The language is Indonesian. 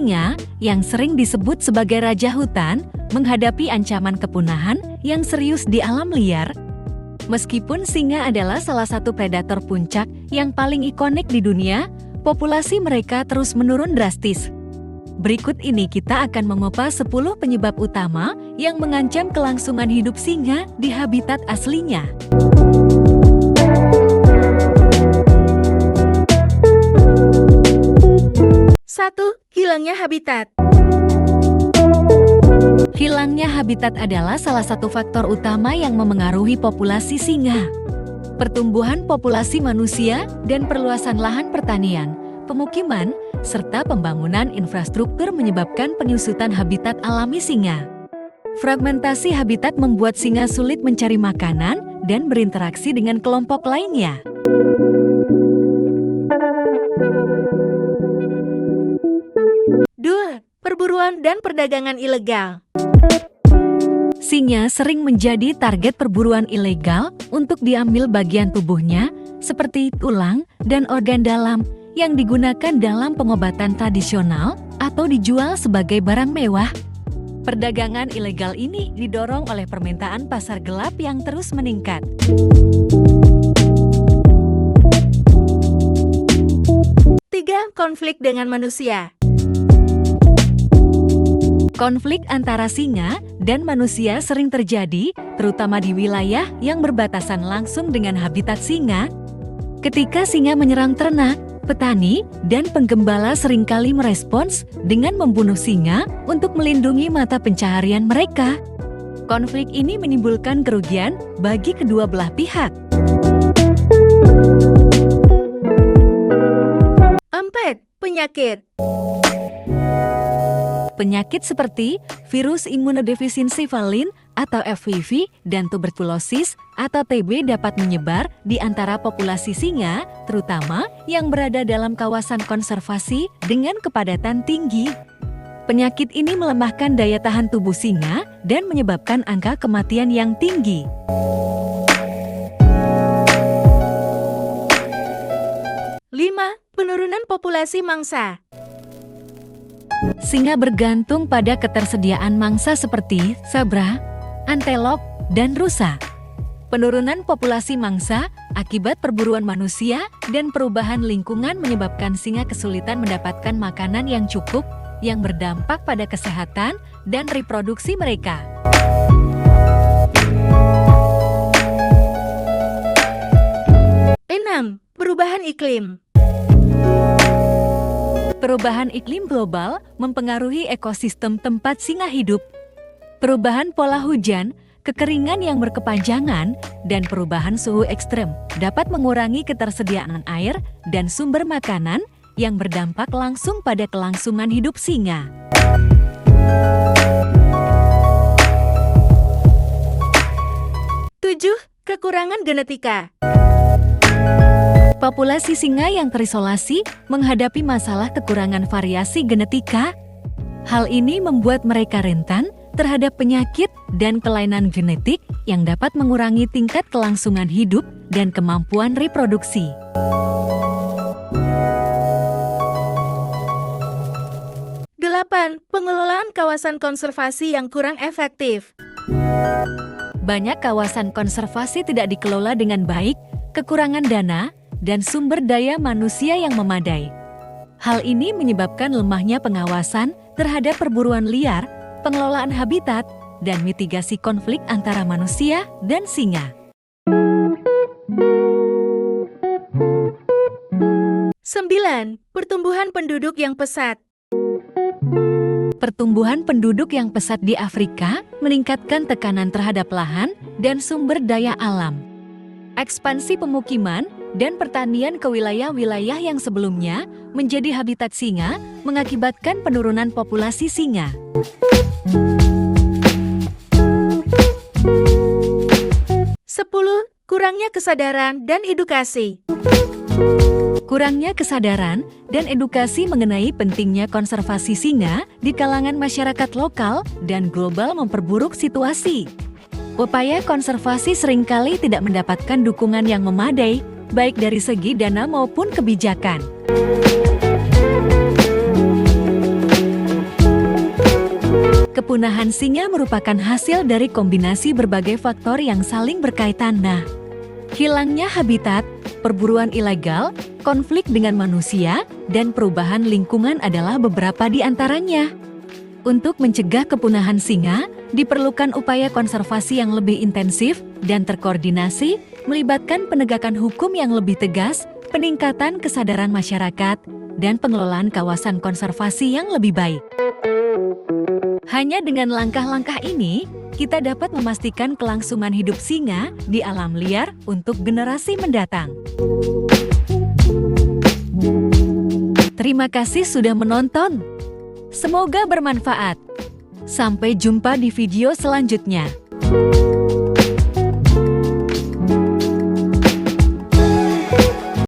Singa, yang sering disebut sebagai raja hutan, menghadapi ancaman kepunahan yang serius di alam liar. Meskipun singa adalah salah satu predator puncak yang paling ikonik di dunia, populasi mereka terus menurun drastis. Berikut ini kita akan mengupas 10 penyebab utama yang mengancam kelangsungan hidup singa di habitat aslinya. 1. Hilangnya habitat. Hilangnya habitat adalah salah satu faktor utama yang memengaruhi populasi singa. Pertumbuhan populasi manusia dan perluasan lahan pertanian, pemukiman, serta pembangunan infrastruktur menyebabkan penyusutan habitat alami singa. Fragmentasi habitat membuat singa sulit mencari makanan dan berinteraksi dengan kelompok lainnya. Perburuan dan perdagangan ilegal. Singa sering menjadi target perburuan ilegal untuk diambil bagian tubuhnya, seperti tulang dan organ dalam, yang digunakan dalam pengobatan tradisional atau dijual sebagai barang mewah. Perdagangan ilegal ini didorong oleh permintaan pasar gelap yang terus meningkat. 3. Konflik dengan manusia. Konflik antara singa dan manusia sering terjadi, terutama di wilayah yang berbatasan langsung dengan habitat singa. Ketika singa menyerang ternak, petani, dan penggembala seringkali merespons dengan membunuh singa untuk melindungi mata pencaharian mereka. Konflik ini menimbulkan kerugian bagi kedua belah pihak. 4. Penyakit. Penyakit seperti virus imunodefisiensi valin atau FIV dan tuberkulosis atau TB dapat menyebar di antara populasi singa, terutama yang berada dalam kawasan konservasi dengan kepadatan tinggi. Penyakit ini melemahkan daya tahan tubuh singa dan menyebabkan angka kematian yang tinggi. 5. Penurunan populasi mangsa. Singa bergantung pada ketersediaan mangsa seperti zebra, antelop, dan rusa. Penurunan populasi mangsa akibat perburuan manusia dan perubahan lingkungan menyebabkan singa kesulitan mendapatkan makanan yang cukup, yang berdampak pada kesehatan dan reproduksi mereka. 6. Perubahan iklim. Perubahan iklim global mempengaruhi ekosistem tempat singa hidup. Perubahan pola hujan, kekeringan yang berkepanjangan, dan perubahan suhu ekstrem dapat mengurangi ketersediaan air dan sumber makanan yang berdampak langsung pada kelangsungan hidup singa. 7. Kekurangan genetika. Populasi singa yang terisolasi menghadapi masalah kekurangan variasi genetika. Hal ini membuat mereka rentan terhadap penyakit dan kelainan genetik yang dapat mengurangi tingkat kelangsungan hidup dan kemampuan reproduksi. 8. Pengelolaan kawasan konservasi yang kurang efektif. Banyak kawasan konservasi tidak dikelola dengan baik, kekurangan dana, dan sumber daya manusia yang memadai. Hal ini menyebabkan lemahnya pengawasan terhadap perburuan liar, pengelolaan habitat, dan mitigasi konflik antara manusia dan singa. 9. Pertumbuhan penduduk yang pesat. Pertumbuhan penduduk yang pesat di Afrika meningkatkan tekanan terhadap lahan dan sumber daya alam. Ekspansi pemukiman dan pertanian ke wilayah-wilayah yang sebelumnya menjadi habitat singa mengakibatkan penurunan populasi singa. 10. Kurangnya kesadaran dan edukasi. Kurangnya kesadaran dan edukasi mengenai pentingnya konservasi singa di kalangan masyarakat lokal dan global memperburuk situasi. Upaya konservasi seringkali tidak mendapatkan dukungan yang memadai, baik dari segi dana maupun kebijakan. Kepunahan singa merupakan hasil dari kombinasi berbagai faktor yang saling berkaitan. Hilangnya habitat, perburuan ilegal, konflik dengan manusia, dan perubahan lingkungan adalah beberapa di antaranya. Untuk mencegah kepunahan singa, diperlukan upaya konservasi yang lebih intensif dan terkoordinasi, melibatkan penegakan hukum yang lebih tegas, peningkatan kesadaran masyarakat, dan pengelolaan kawasan konservasi yang lebih baik. Hanya dengan langkah-langkah ini, kita dapat memastikan kelangsungan hidup singa di alam liar untuk generasi mendatang. Terima kasih sudah menonton. Semoga bermanfaat. Sampai jumpa di video selanjutnya.